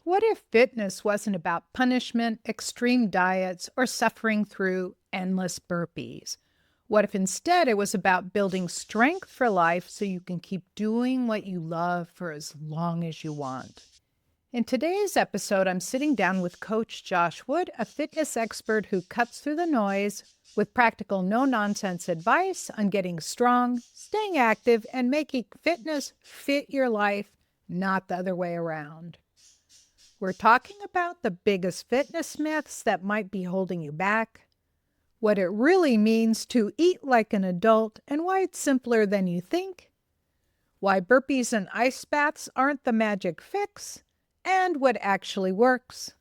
What if fitness wasn't about punishment, extreme diets, or suffering through endless burpees? What if instead it was about building strength for life so you can keep doing what you love for as long as you want? In today's episode, I'm sitting down with Coach Josh Wood, a fitness expert who cuts through the noise with practical, no nonsense advice on getting strong, staying active, and making fitness fit your life, not the other way around. We're talking about the biggest fitness myths that might be holding you back, what it really means to eat like an adult, and why it's simpler than you think, why burpees and ice baths aren't the magic fix, and what actually works,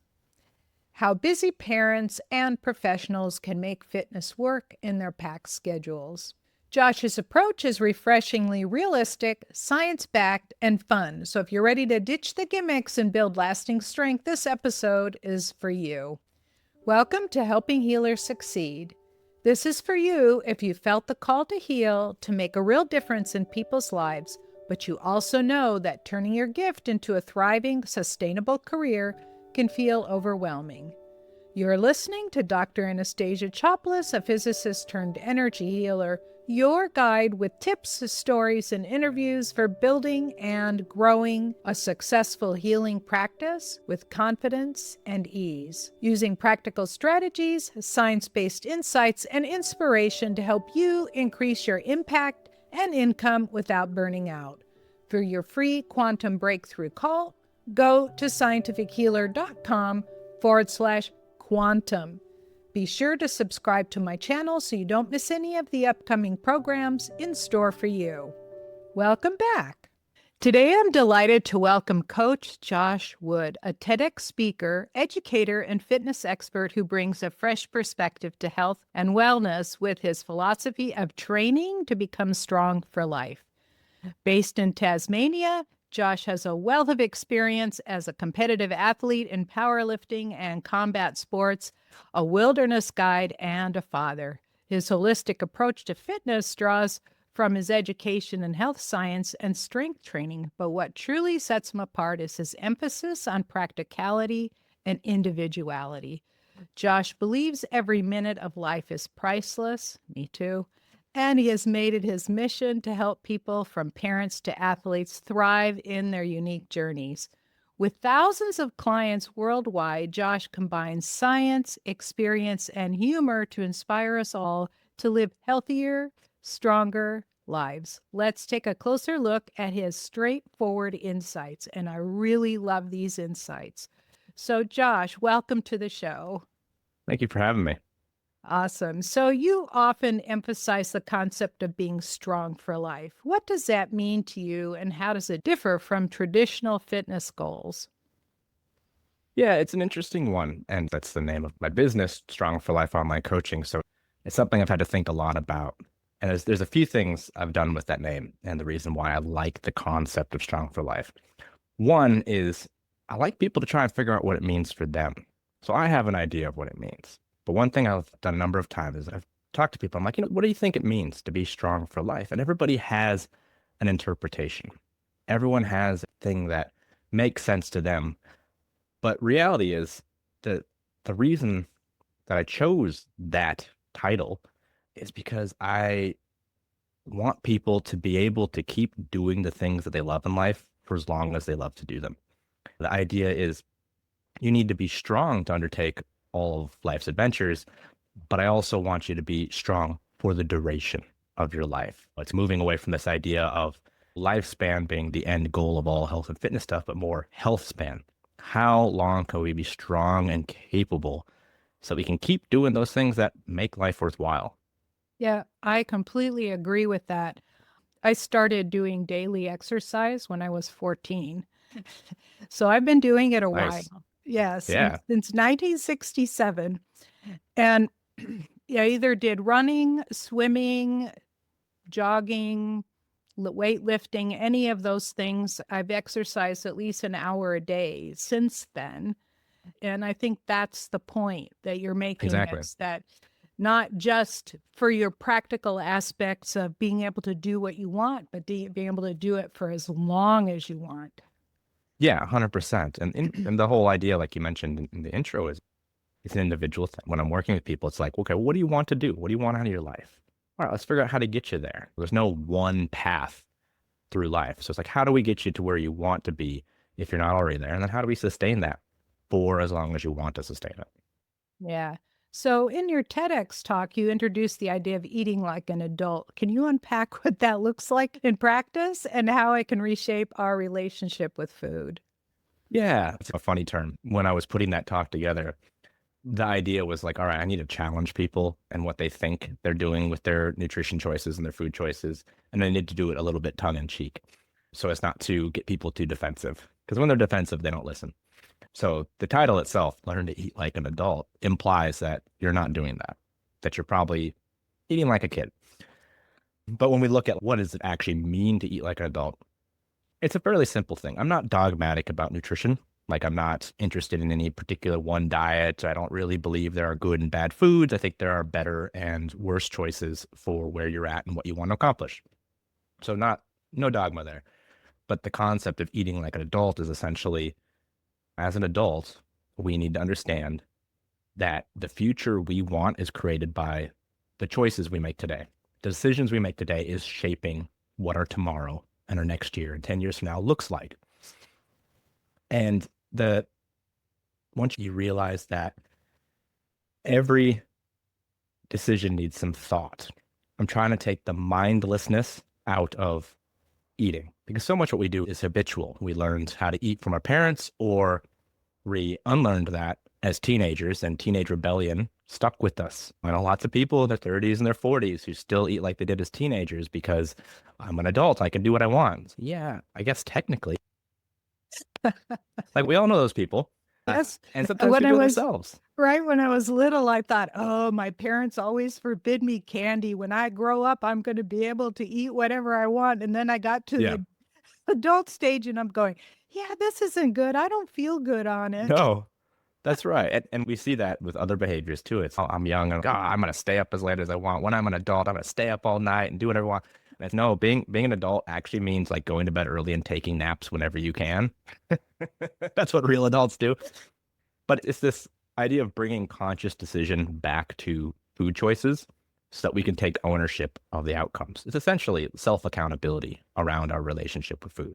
how busy parents and professionals can make fitness work in their packed schedules. Josh's approach is refreshingly realistic, science-backed, and fun. So if you're ready to ditch the gimmicks and build lasting strength, this episode is for you. Welcome to Helping Healers Succeed. This is for you if you felt the call to heal, to make a real difference in people's lives, but you also know that turning your gift into a thriving, sustainable career can feel overwhelming. You're listening to Dr. Anastasia Chopelas, a physicist turned energy healer, your guide with tips, stories, and interviews for building and growing a successful healing practice with confidence and ease, using practical strategies, science-based insights, and inspiration to help you increase your impact and income without burning out. For your free quantum breakthrough call, go to scientifichealer.com/quantum. Be sure to subscribe to my channel so you don't miss any of the upcoming programs in store for you. Welcome back. Today, I'm delighted to welcome Coach Josh Wood, a TEDx speaker, educator, and fitness expert who brings a fresh perspective to health and wellness with his philosophy of training to become strong for life. Based in Tasmania, Josh has a wealth of experience as a competitive athlete in powerlifting and combat sports, a wilderness guide, and a father. His holistic approach to fitness draws from his education in health science and strength training, but what truly sets him apart is his emphasis on practicality and individuality. Josh believes every minute of life is priceless. Me too. And he has made it his mission to help people from parents to athletes thrive in their unique journeys. With thousands of clients worldwide, Josh combines science, experience, and humor to inspire us all to live healthier, stronger lives. Let's take a closer look at his straightforward insights, and I really love these insights. So, Josh, welcome to the show. Thank you for having me. Awesome. So you often emphasize the concept of being strong for life. What does that mean to you, and how does it differ from traditional fitness goals? Yeah, it's an interesting one. And that's the name of my business, Strong for Life Online Coaching. So it's something I've had to think a lot about. And there's a few things I've done with that name and the reason why I like the concept of Strong for Life. One is I like people to try and figure out what it means for them. So I have an idea of what it means. But one thing I've done a number of times is I've talked to people. I'm like, what do you think it means to be strong for life? And everybody has an interpretation. Everyone has a thing that makes sense to them. But reality is that the reason that I chose that title is because I want people to be able to keep doing the things that they love in life for as long as they love to do them. The idea is you need to be strong to undertake all of life's adventures, but I also want you to be strong for the duration of your life. It's moving away from this idea of lifespan being the end goal of all health and fitness stuff, but more health span. How long can we be strong and capable so we can keep doing those things that make life worthwhile? Yeah, I completely agree with that. I started doing daily exercise when I was 14. So I've been doing it a while. Nice. Yes, Yeah. since 1967. And yeah, I either did running, swimming, jogging, weightlifting, any of those things. I've exercised at least an hour a day since then. And I think that's the point that you're making, Exactly. is that not just for your practical aspects of being able to do what you want, but being able to do it for as long as you want. Yeah, 100%. And the whole idea, like you mentioned in the intro, is it's an individual thing. When I'm working with people, it's like, okay, what do you want to do? What do you want out of your life? All right, let's figure out how to get you there. There's no one path through life. So it's like, how do we get you to where you want to be if you're not already there? And then how do we sustain that for as long as you want to sustain it? Yeah. So in your TEDx talk, you introduced the idea of eating like an adult. Can you unpack what that looks like in practice and how it can reshape our relationship with food? Yeah, it's a funny term. When I was putting that talk together, the idea was like, all right, I need to challenge people and what they think they're doing with their nutrition choices and their food choices. And I need to do it a little bit tongue in cheek so as not to get people too defensive. Because when they're defensive, they don't listen. So the title itself, Learn to Eat Like an Adult, implies that you're not doing that, that you're probably eating like a kid. But when we look at what does it actually mean to eat like an adult, it's a fairly simple thing. I'm not dogmatic about nutrition. Like, I'm not interested in any particular one diet. I don't really believe there are good and bad foods. I think there are better and worse choices for where you're at and what you want to accomplish. So no dogma there. But the concept of eating like an adult is essentially, as an adult, we need to understand that the future we want is created by the choices we make today. The decisions we make today is shaping what our tomorrow and our next year and 10 years from now looks like. And once you realize that every decision needs some thought, I'm trying to take the mindlessness out of eating, because so much what we do is habitual. We learned how to eat from our parents, or we unlearned that as teenagers, and teenage rebellion stuck with us. I know lots of people in their 30s and their 40s who still eat like they did as teenagers because I'm an adult. I can do what I want. Yeah, I guess technically. Like, we all know those people. Yes. And sometimes When we I do it was ourselves. right when I was little, I thought, oh, my parents always forbid me candy. When I grow up, I'm going to be able to eat whatever I want. And then I got to Yeah. the adult stage and I'm going, yeah, this isn't good. I don't feel good on it. No, that's right. And we see that with other behaviors too. It's, oh, I'm young and, oh, I'm going to stay up as late as I want. When I'm an adult, I'm going to stay up all night and do whatever I want. And it's, no, being an adult actually means like going to bed early and taking naps whenever you can. That's what real adults do. But it's this idea of bringing conscious decision back to food choices so that we can take ownership of the outcomes. It's essentially self-accountability around our relationship with food.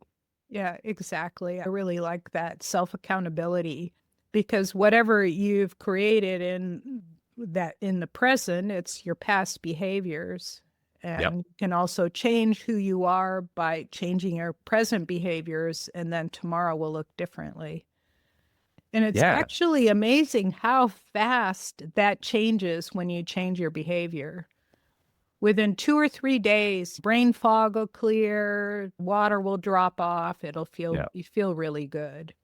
Yeah, exactly. I really like that self accountability because whatever you've created in the present, it's your past behaviors. Yep. And you can also change who you are by changing your present behaviors, and then tomorrow will look differently. And it's Yeah. actually amazing how fast that changes when you change your behavior. Within 2 or 3 days, brain fog will clear, water will drop off, Yeah. you feel really good.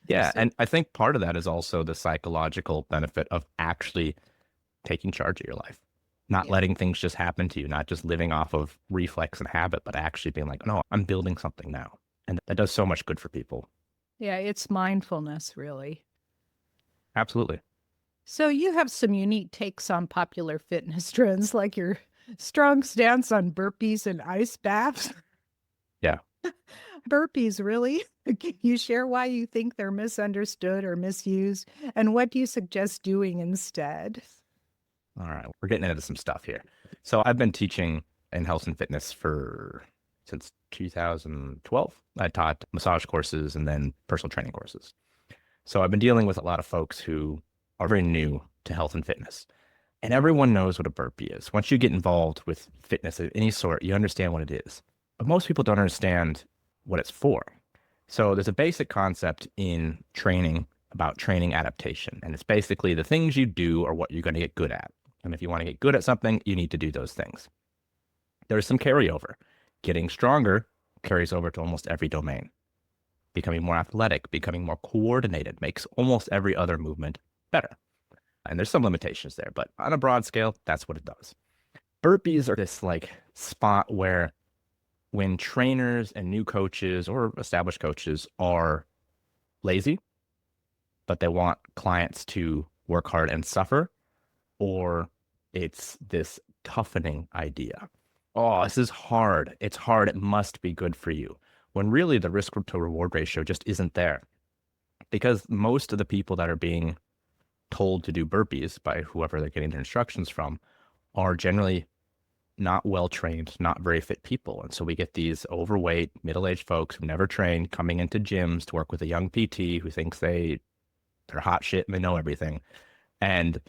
Yeah. So And I think part of that is also the psychological benefit of actually taking charge of your life, not yeah. letting things just happen to you, not just living off of reflex and habit, but actually being like, no, I'm building something now. And that does so much good for people. Yeah, it's mindfulness, really. Absolutely. So you have some unique takes on popular fitness trends, like your strong stance on burpees and ice baths. Yeah. Burpees, really? Can you share why you think they're misunderstood or misused? And what do you suggest doing instead? All right. We're getting into some stuff here. So I've been teaching in health and fitness since 2012. I taught massage courses and then personal training courses. So I've been dealing with a lot of folks who are very new to health and fitness. And everyone knows what a burpee is. Once you get involved with fitness of any sort, you understand what it is. But most people don't understand what it's for. So there's a basic concept in training about training adaptation. And it's basically the things you do are what you're going to get good at. And if you want to get good at something, you need to do those things. There's some carryover. Getting stronger carries over to almost every domain. Becoming more athletic, becoming more coordinated makes almost every other movement better. And there's some limitations there, but on a broad scale, that's what it does. Burpees are this like spot where when trainers and new coaches or established coaches are lazy, but they want clients to work hard and suffer, or it's this toughening idea. Oh, this is hard. It's hard. It must be good for you. when really the risk to reward ratio just isn't there. Because most of the people that are being told to do burpees by whoever they're getting their instructions from are generally not well trained, not very fit people. And so we get these overweight, middle-aged folks who never trained coming into gyms to work with a young PT who thinks they're hot shit and they know everything. And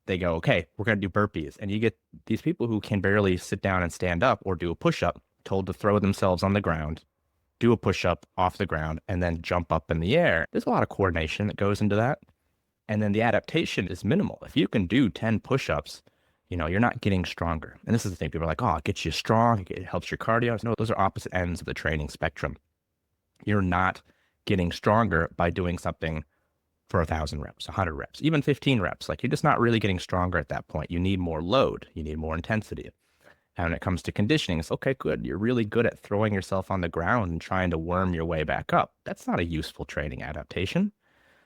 they go, okay, we're going to do burpees. And you get these people who can barely sit down and stand up or do a push-up, told to throw themselves on the ground, do a push-up off the ground, and then jump up in the air. There's a lot of coordination that goes into that. And then the adaptation is minimal. If you can do 10 push-ups, you're not getting stronger. And this is the thing. People are like, oh, it gets you strong. It helps your cardio. No, those are opposite ends of the training spectrum. You're not getting stronger by doing something for 1,000 reps, 100 reps, even 15 reps. Like, you're just not really getting stronger at that point. You need more load. You need more intensity. And when it comes to conditioning, it's okay, good. You're really good at throwing yourself on the ground and trying to worm your way back up. That's not a useful training adaptation.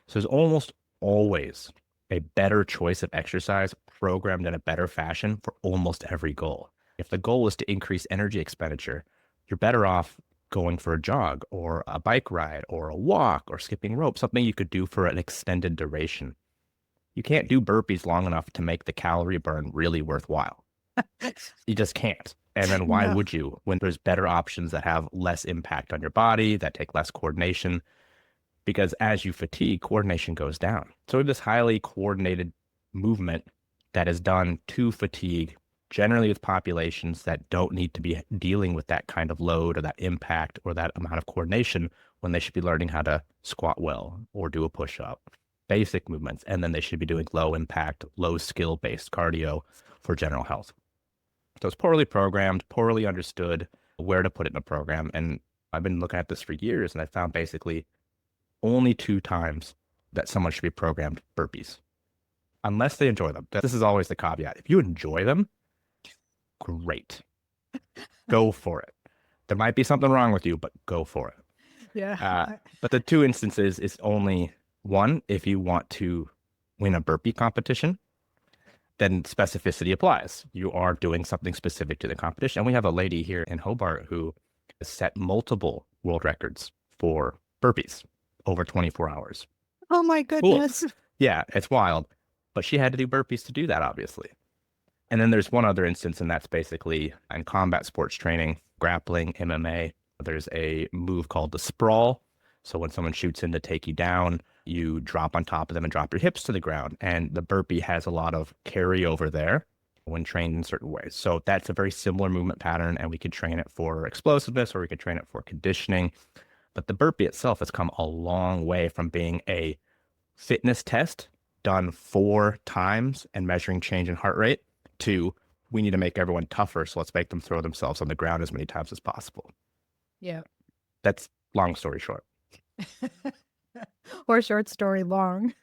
So there's almost always a better choice of exercise programmed in a better fashion for almost every goal. If the goal is to increase energy expenditure, you're better off going for a jog or a bike ride or a walk or skipping rope, something you could do for an extended duration. You can't do burpees long enough to make the calorie burn really worthwhile. You just can't. And then why would you, when there's better options that have less impact on your body, that take less coordination? Because as you fatigue, coordination goes down. So we have this highly coordinated movement that is done to fatigue, generally with populations that don't need to be dealing with that kind of load or that impact or that amount of coordination, when they should be learning how to squat well or do a push-up, basic movements. And then they should be doing low impact, low skill based cardio for general health. So it's poorly programmed, poorly understood where to put it in a program. And I've been looking at this for years, and I found basically only 2 times that someone should be programmed burpees, unless they enjoy them. This is always the caveat. If you enjoy them, great. Go for it. There might be something wrong with you, but go for it. Yeah. But the 2 instances is only one, if you want to win a burpee competition, then specificity applies. You are doing something specific to the competition. And we have a lady here in Hobart who has set multiple world records for burpees over 24 hours. Oh my goodness. Cool. Yeah, it's wild. But she had to do burpees to do that, obviously. And then there's one other instance, and that's basically in combat sports training, grappling, MMA. There's a move called the sprawl. So when someone shoots in to take you down, you drop on top of them and drop your hips to the ground. And the burpee has a lot of carryover there when trained in certain ways. So that's a very similar movement pattern, and we could train it for explosiveness or we could train it for conditioning. But the burpee itself has come a long way from being a fitness test done 4 times and measuring change in heart rate to we need to make everyone tougher, so let's make them throw themselves on the ground as many times as possible. Yeah. That's long story short. Or short story long.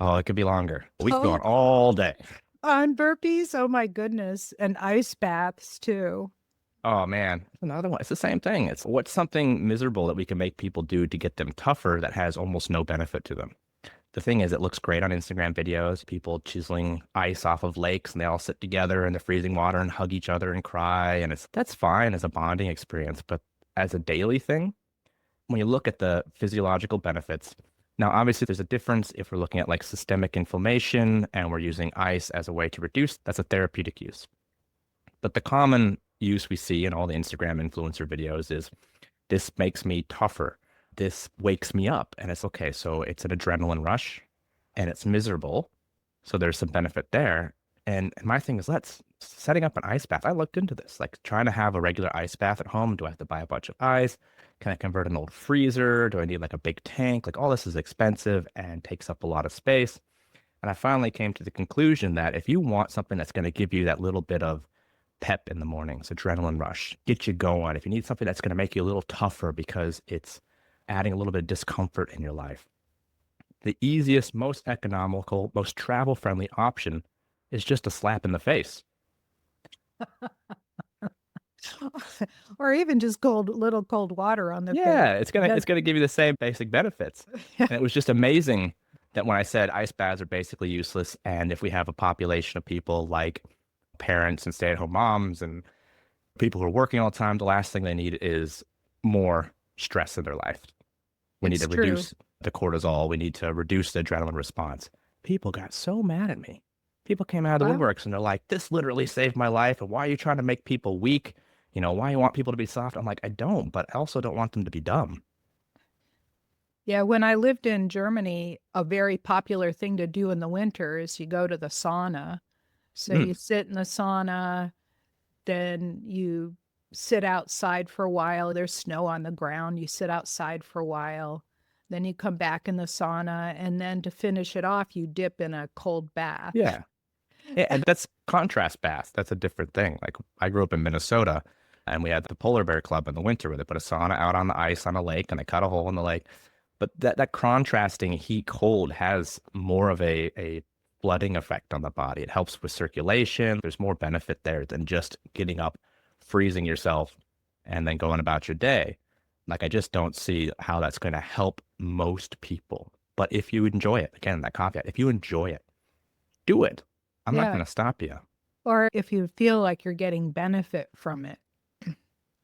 Oh, it could be longer. We could go on all day. On burpees? Oh my goodness. And ice baths too. Oh man, another one. It's the same thing. It's what's something miserable that we can make people do to get them tougher that has almost no benefit to them. The thing is, it looks great on Instagram videos, people chiseling ice off of lakes, and they all sit together in the freezing water and hug each other and cry. And that's fine as a bonding experience. But as a daily thing, when you look at the physiological benefits, now obviously there's a difference if we're looking at like systemic inflammation and we're using ice as a way to reduce, that's a therapeutic use. But the common use we see in all the Instagram influencer videos is this makes me tougher. This wakes me up. And it's okay. So it's an adrenaline rush and it's miserable. So there's some benefit there. And my thing is, setting up an ice bath. I looked into this, like trying to have a regular ice bath at home. Do I have to buy a bunch of ice? Can I convert an old freezer? Do I need like a big tank? Like all this is expensive and takes up a lot of space. And I finally came to the conclusion that if you want something that's going to give you that little bit of pep in the mornings, adrenaline rush, get you going. If you need something that's going to make you a little tougher because it's adding a little bit of discomfort in your life, the easiest, most economical, most travel-friendly option is just a slap in the face. Or even just little cold water on the face. Yeah, it's gonna give you the same basic benefits. And it was just amazing that when I said ice baths are basically useless, and if we have a population of people like parents and stay-at-home moms and people who are working all the time, the last thing they need is more stress in their life. We need It's to true. reduce the cortisol. We need to reduce the adrenaline response. People got so mad at me. People came out of the Well, woodworks and they're like, this literally saved my life. And why are you trying to make people weak? You know, why you want people to be soft? I'm like, I don't, but I also don't want them to be dumb. yeah, when I lived in Germany, a very popular thing to do in the winter is you go to the sauna. So Mm, you sit in the sauna, then you sit outside for a while. There's snow on the ground. You sit outside for a while. Then you come back in the sauna. And then to finish it off, you dip in a cold bath. yeah. Yeah, and that's contrast bath. That's a different thing. Like I grew up in Minnesota and we had the polar bear club in the winter where they put a sauna out on the ice on a lake and they cut a hole in the lake. But that contrasting heat cold has more of a flooding effect on the body. It helps with circulation. There's more benefit there than just getting up, freezing yourself, and then going about your day. Like I just don't see how that's going to help most people. But if you enjoy it, again, that caveat, if you enjoy it, do it. I'm not Yeah. going to stop you. Or if you feel like you're getting benefit from it,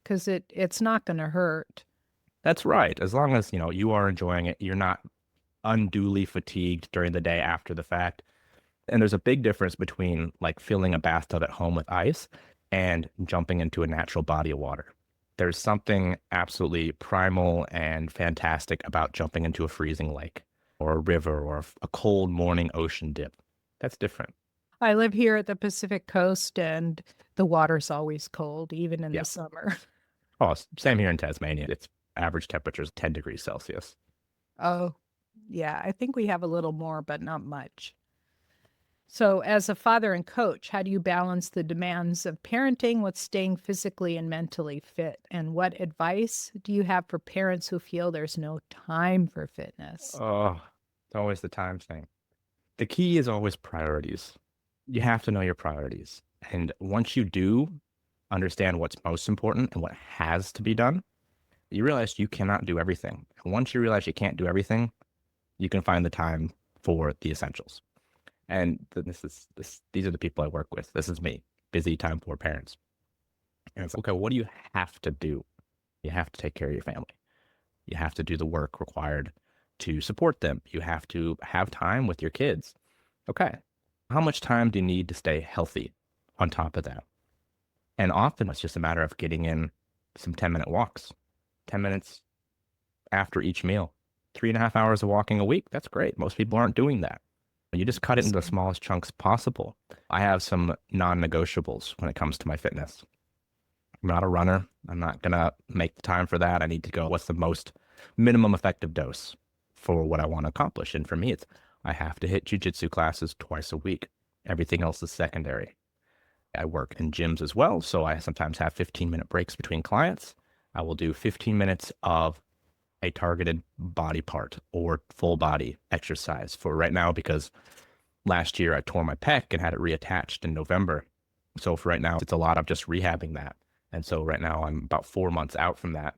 because it's not going to hurt. That's right. As long as, you are enjoying it, you're not unduly fatigued during the day after the fact. And there's a big difference between like filling a bathtub at home with ice and jumping into a natural body of water. There's something absolutely primal and fantastic about jumping into a freezing lake or a river or a cold morning ocean dip. That's different. I live here at the Pacific Coast and the water's always cold, even in Yeah. the summer. Oh, same here in Tasmania. It's average temperature is 10 degrees Celsius. Oh, yeah. I think we have a little more, but not much. So, as a father and coach, how do you balance the demands of parenting with staying physically and mentally fit? And what advice do you have for parents who feel there's no time for fitness? Oh, it's always the time thing. The key is always priorities. You have to know your priorities. And once you do understand what's most important and what has to be done, you realize you cannot do everything. And once you realize you can't do everything, you can find the time for the essentials. And these are the people I work with. This is me, busy, time poor parents. And it's okay, what do you have to do? You have to take care of your family. You have to do the work required to support them. You have to have time with your kids. Okay. How much time do you need to stay healthy on top of that? And often it's just a matter of getting in some 10-minute walks, 10 minutes after each meal, 3.5 hours of walking a week. That's great. Most people aren't doing that. You just cut it into the smallest chunks possible. I have some non-negotiables when it comes to my fitness. I'm not a runner. I'm not going to make the time for that. I need to go, what's the most minimum effective dose for what I want to accomplish? And for me, it's I have to hit jujitsu classes twice a week. Everything else is secondary. I work in gyms as well, so I sometimes have 15-minute breaks between clients. I will do 15 minutes of a targeted body part or full body exercise for right now because last year I tore my pec and had it reattached in November. So for right now, it's a lot of just rehabbing that. And so right now I'm about 4 months out from that.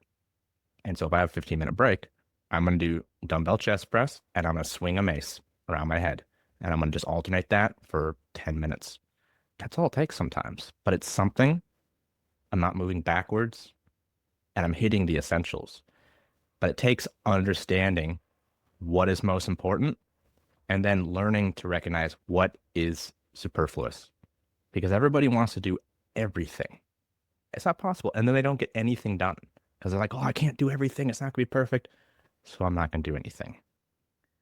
And so if I have a 15-minute break, I'm going to do dumbbell chest press and I'm going to swing a mace around my head. And I'm going to just alternate that for 10 minutes. That's all it takes sometimes, but it's something. I'm not moving backwards and I'm hitting the essentials. But it takes understanding what is most important and then learning to recognize what is superfluous because everybody wants to do everything. It's not possible. And then they don't get anything done because they're like, oh, I can't do everything. It's not going to be perfect. So I'm not going to do anything.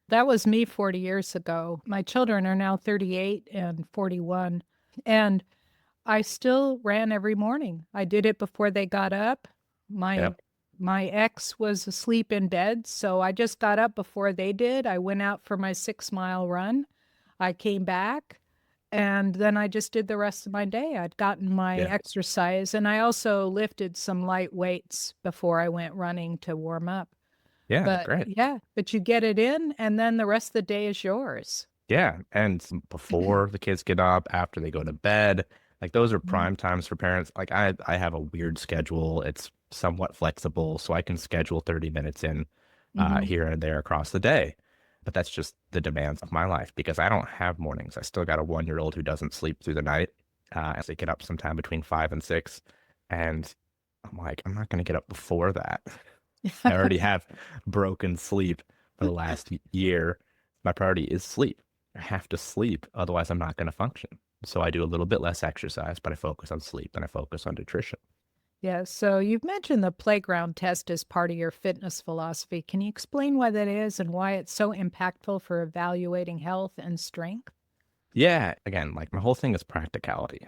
That was me 40 years ago. My children are now 38 and 41, and I still ran every morning. I did it before they got up. My Yep. my ex was asleep in bed, so I just got up before they did. I went out for my 6-mile run. I came back, and then I just did the rest of my day. I'd gotten my Yeah. exercise, and I also lifted some light weights before I went running to warm up. Yeah. But Great. yeah, but you get it in, and then the rest of the day is yours. Yeah. And before the kids get up, after they go to bed, like those are Mhm. prime times for parents. Like I have a weird schedule. It's somewhat flexible, so I can schedule 30 minutes in Mhm. here and there across the day. But that's just the demands of my life because I don't have mornings. I still got a 1-year-old who doesn't sleep through the night. As they get up sometime between 5 and 6. And I'm like, I'm not going to get up before that. I already have broken sleep for the last year. My priority is sleep. I have to sleep, otherwise I'm not going to function. So I do a little bit less exercise, but I focus on sleep and I focus on nutrition. Yeah, so you've mentioned the playground test as part of your fitness philosophy. Can you explain why that is and why it's so impactful for evaluating health and strength? Yeah, again, like my whole thing is practicality.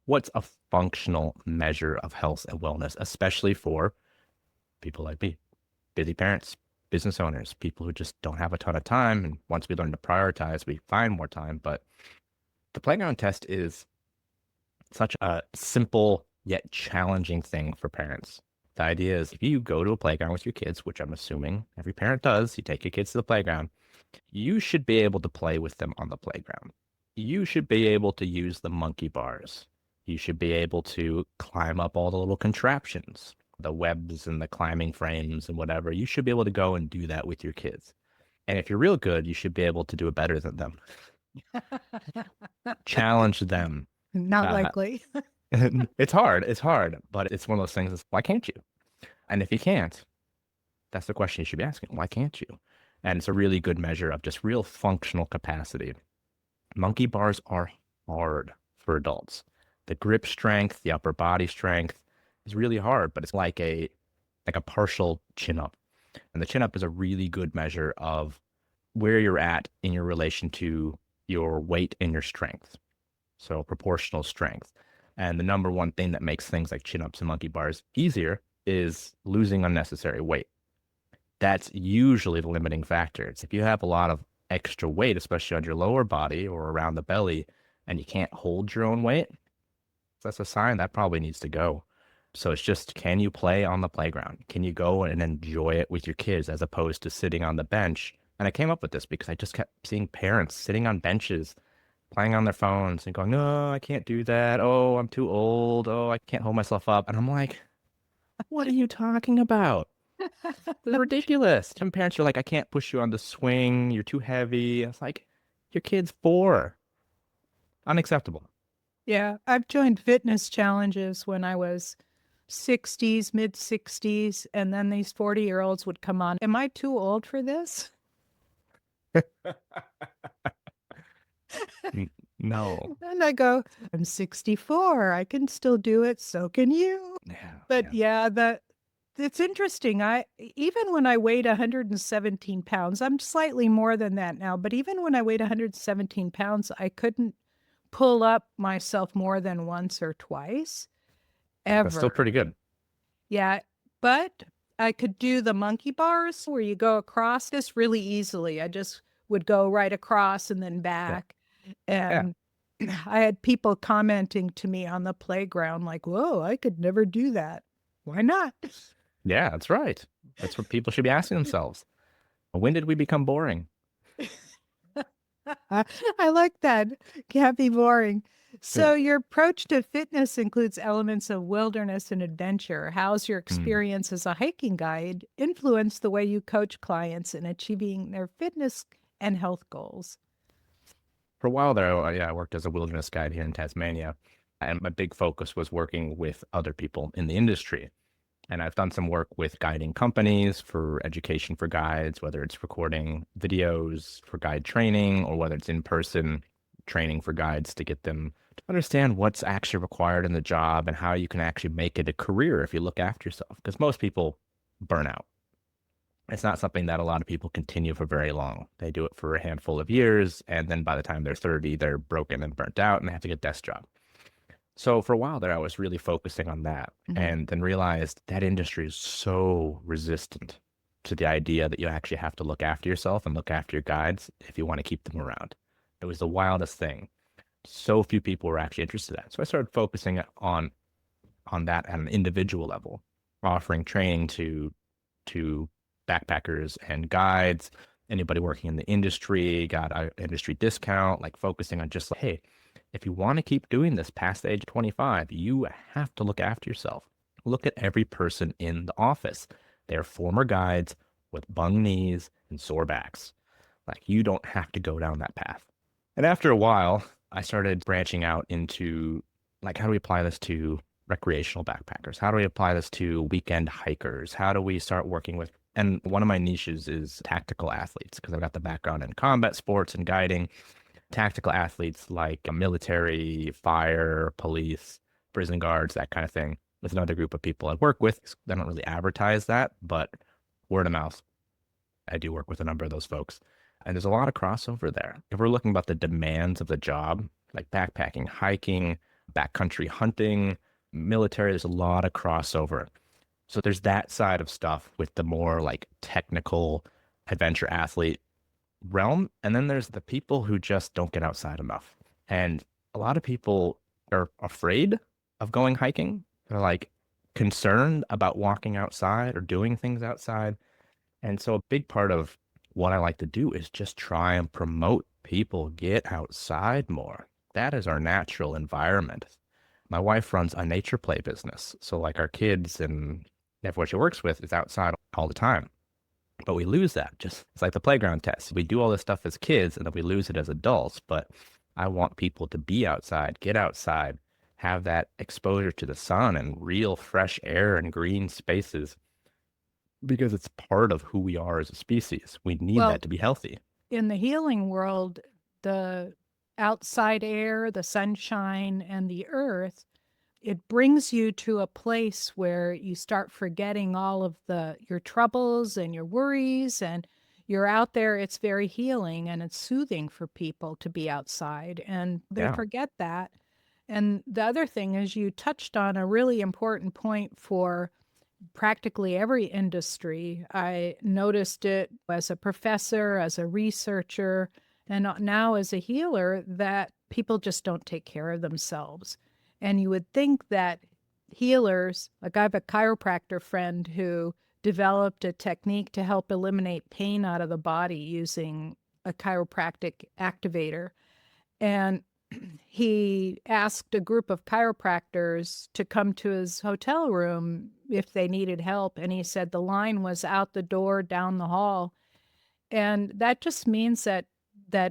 What's a functional measure of health and wellness, especially for people like me, busy parents, business owners, people who just don't have a ton of time. And once we learn to prioritize, we find more time. But the playground test is such a simple yet challenging thing for parents. The idea is if you go to a playground with your kids, which I'm assuming every parent does, you take your kids to the playground, you should be able to play with them on the playground. You should be able to use the monkey bars. You should be able to climb up all the little contraptions, the webs and the climbing frames and whatever. You should be able to go and do that with your kids. And if you're real good, you should be able to do it better than them. Challenge them. Not Uh, likely. it's hard. It's hard, but it's one of those things. Is why can't you? And if you can't, that's the question you should be asking. Why can't you? And it's a really good measure of just real functional capacity. Monkey bars are hard for adults. The grip strength, the upper body strength is really hard, but it's like a partial chin up. And the chin up is a really good measure of where you're at in your relation to your weight and your strength. So proportional strength. And the number one thing that makes things like chin ups and monkey bars easier is losing unnecessary weight. That's usually the limiting factor. It's if you have a lot of extra weight, especially on your lower body or around the belly, and you can't hold your own weight, that's a sign that probably needs to go. So it's just, can you play on the playground? Can you go and enjoy it with your kids as opposed to sitting on the bench? And I came up with this because I just kept seeing parents sitting on benches, playing on their phones and going, no, I can't do that. Oh, I'm too old. Oh, I can't hold myself up. And I'm like, what are you talking about? This is ridiculous. Some parents are like, I can't push you on the swing. You're too heavy. It's like, your kid's 4. Unacceptable. Yeah, I've joined fitness challenges when I was 60s, mid 60s, and then these 40-year-olds would come on. Am I too old for this? No. And I go, I'm 64. I can still do it. So can you. Yeah. But yeah, it's interesting. Even when I weighed 117 pounds, I'm slightly more than that now, but even when I weighed 117 pounds, I couldn't pull up myself more than once or twice That's still ever. pretty good. Yeah, but I could do the monkey bars where you go across this really easily. I just would go right across and then Yeah. back. Yeah. And I had people commenting to me on the playground, like, whoa, I could never do that. Why not? Yeah, that's right. That's what people should be asking themselves. When did we become boring? I like that. Can't be boring. Yeah. So, your approach to fitness includes elements of wilderness and adventure. How's your Mm. experience as a hiking guide influence the way you coach clients in achieving their fitness and health goals? For a while there, yeah, I worked as a wilderness guide here in Tasmania, and my big focus was working with other people in the industry. And I've done some work with guiding companies for education for guides, whether it's recording videos for guide training or whether it's in-person training for guides to get them to understand what's actually required in the job and how you can actually make it a career if you look after yourself. Because most people burn out. It's not something that a lot of people continue for very long. They do it for a handful of years, and then by the time they're 30, they're broken and burnt out and they have to get a desk job. So for a while there, I was really focusing on that Mhm. and then realized that industry is so resistant to the idea that you actually have to look after yourself and look after your guides if you want to keep them around. It was the wildest thing. So few people were actually interested in that. So I started focusing on that at an individual level, offering training to backpackers and guides, anybody working in the industry, got an industry discount, like focusing on just like, hey, if you want to keep doing this past the age of 25, you have to look after yourself. Look at every person in the office. They're former guides with bung knees and sore backs. Like you don't have to go down that path. And after a while, I started branching out into like, how do we apply this to recreational backpackers? How do we apply this to weekend hikers? How do we start working with, and one of my niches is tactical athletes because I've got the background in combat sports and guiding. Tactical athletes like military, fire, police, prison guards, that kind of thing. With another group of people I work with. They don't really advertise that, but word of mouth, I do work with a number of those folks. And there's a lot of crossover there. If we're looking about the demands of the job, like backpacking, hiking, backcountry hunting, military, there's a lot of crossover. So there's that side of stuff with the more like technical adventure athlete realm. And then there's the people who just don't get outside enough. And a lot of people are afraid of going hiking. They're like concerned about walking outside or doing things outside. And so a big part of what I like to do is just try and promote people get outside more. That is our natural environment. My wife runs a nature play business. So like our kids and everyone she works with is outside all the time. But we lose that. Just it's like the playground test. We do all this stuff as kids and then we lose it as adults. But I want people to be outside, get outside, have that exposure to the sun and real fresh air and green spaces because it's part of who we are as a species. We need Well, that to be healthy. in the healing world, the outside air, the sunshine, and the earth, it brings you to a place where you start forgetting all of your troubles and your worries, and you're out there. It's very healing and it's soothing for people to be outside, and they Yeah. forget that. And the other thing is, you touched on a really important point for practically every industry. I noticed it as a professor, as a researcher, and now as a healer, that people just don't take care of themselves. And you would think that healers, like I have a chiropractor friend who developed a technique to help eliminate pain out of the body using a chiropractic activator. And he asked a group of chiropractors to come to his hotel room if they needed help. And he said the line was out the door, down the hall. And that just means that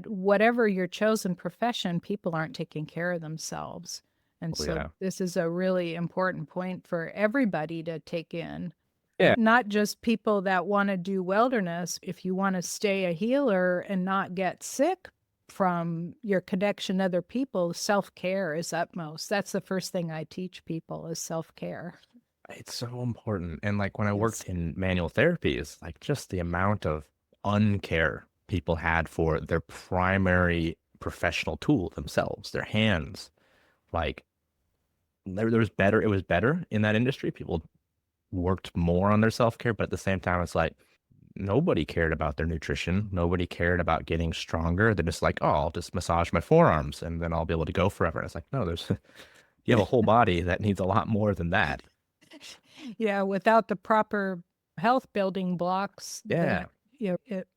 whatever your chosen profession, people aren't taking care of themselves. And Oh, so yeah. this is a really important point for everybody to take in. Yeah. Not just people that want to do wilderness. If you want to stay a healer and not get sick from your connection to other people, self-care is utmost. That's the first thing I teach people is self-care. It's so important. And like when I Yes. worked in manual therapy, is like just the amount of uncare people had for their primary professional tool themselves, their hands. Like there was better, it was better in that industry. People worked more on their self-care, but at the same time, it's like nobody cared about their nutrition. Nobody cared about getting stronger. They're just like, oh, I'll just massage my forearms and then I'll be able to go forever. And it's like, no, there's you have a whole body that needs a lot more than that. Yeah, without the proper health building blocks, Yeah. that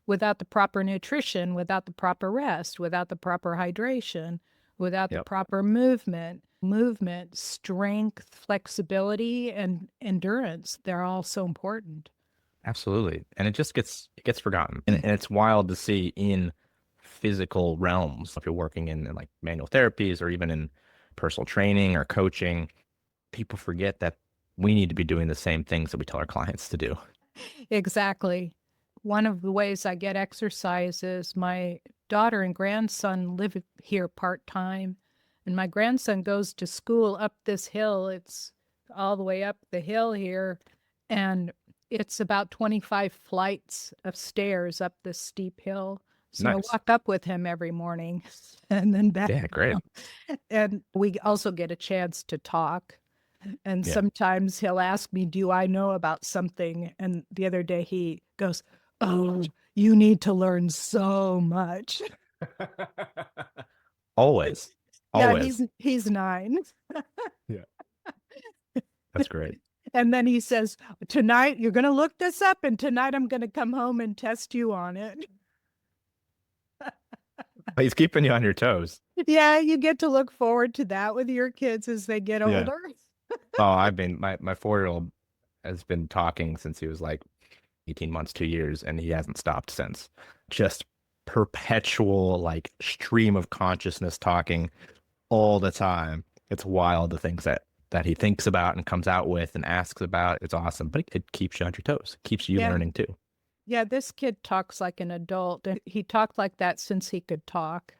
without the proper nutrition, without the proper rest, without the proper hydration, without the Yep. proper movement, strength, flexibility, and endurance, they're all so important. Absolutely. And it gets forgotten. And it's wild to see in physical realms. If you're working in like manual therapies or even in personal training or coaching, people forget that we need to be doing the same things that we tell our clients to do. Exactly. One of the ways I get exercise is my daughter and grandson live here part-time, and my grandson goes to school up this hill. It's all the way up the hill here, and it's about 25 flights of stairs up this steep hill. So I Nice. walk up with him every morning and then back Yeah, great. down. And we also get a chance to talk. And Yeah. sometimes he'll ask me, do I know about something? And the other day he goes, oh, you need to learn so much. Always. Yeah, Always. he's 9. Yeah. That's great. And then he says, tonight you're going to look this up, and tonight I'm going to come home and test you on it. He's keeping you on your toes. Yeah, you get to look forward to that with your kids as they get Yeah. older. Oh, I've been my 4-year-old has been talking since he was like 18 months, 2 years, and he hasn't stopped since. Just perpetual like stream of consciousness talking all the time. It's wild the things that that he thinks about and comes out with and asks about. It's awesome, but it keeps you on your toes. It keeps you Yeah. learning too. Yeah, this kid talks like an adult, and he talked like that since he could talk.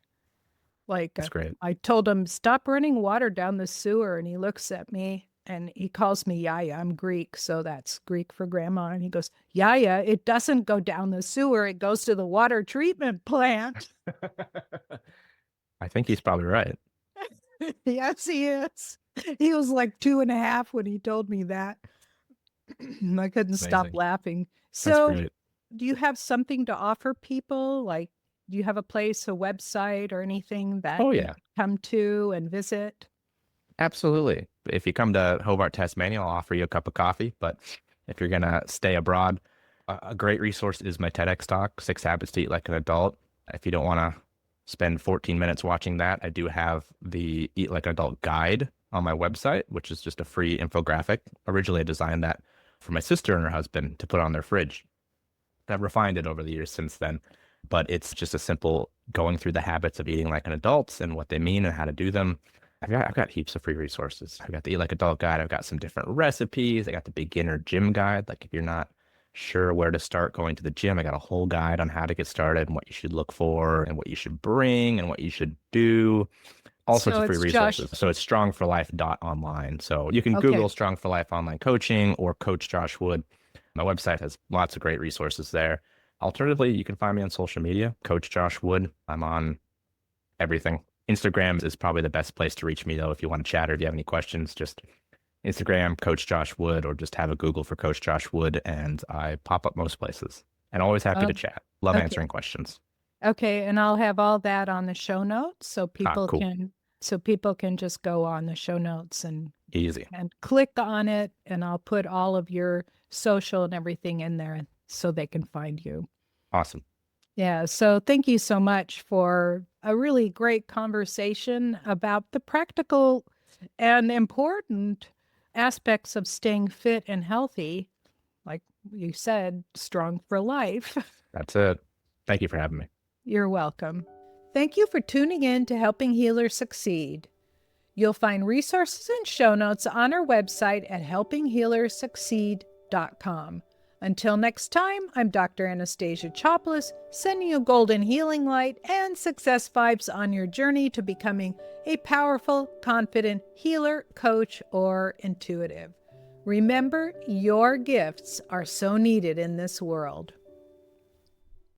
Like, That's great. I told him, stop running water down the sewer, and he looks at me and he calls me Yaya. I'm Greek, so that's Greek for grandma. And he goes, Yaya, it doesn't go down the sewer, it goes to the water treatment plant. I think he's probably right. Yes, he is. He was like 2.5 when he told me that. I couldn't stop Amazing. laughing. That's So, great. do you have something to offer people? Like, do you have a place, a website, or anything that Oh you yeah, can come to and visit? absolutely. If you come to Hobart, Tasmania, I'll offer you a cup of coffee. But if you're gonna stay abroad, a great resource is my TEDx talk, 6 Habits to Eat Like an Adult. If you don't want to spend 14 minutes watching that, I do have the Eat Like an Adult guide on my website, which is just a free infographic. Originally, I designed that for my sister and her husband to put on their fridge. I've refined it over the years since then, but it's just a simple going through the habits of eating like an adult and what they mean and how to do them. I've got heaps of free resources. I've got the Eat Like Adult guide. I've got some different recipes. I got the beginner gym guide. Like if you're not sure where to start going to the gym, I got a whole guide on how to get started and what you should look for and what you should bring and what you should do. All sorts So of free it's Josh. resources. So it's strongforlife.online. So you can Okay. Google Strong for Life online coaching or Coach Josh Wood. My website has lots of great resources there. Alternatively, you can find me on social media, Coach Josh Wood. I'm on everything. Instagram is probably the best place to reach me, though, if you want to chat or if you have any questions. Just Instagram, Coach Josh Wood, or just have a Google for Coach Josh Wood, and I pop up most places. And always happy to chat. Love Okay. answering questions. Okay, and I'll have all that on the show notes so people Cool. can just go on the show notes and Easy. click on it, and I'll put all of your social and everything in there so they can find you. Awesome. Yeah, so thank you so much for a really great conversation about the practical and important aspects of staying fit and healthy. Like you said, strong for life. That's it. Thank you for having me. You're welcome. Thank you for tuning in to Helping Healers Succeed. You'll find resources and show notes on our website at helpinghealerssucceed.com. Until next time, I'm Dr. Anastasia Chopelas, sending you golden healing light and success vibes on your journey to becoming a powerful, confident healer, coach, or intuitive. Remember, your gifts are so needed in this world.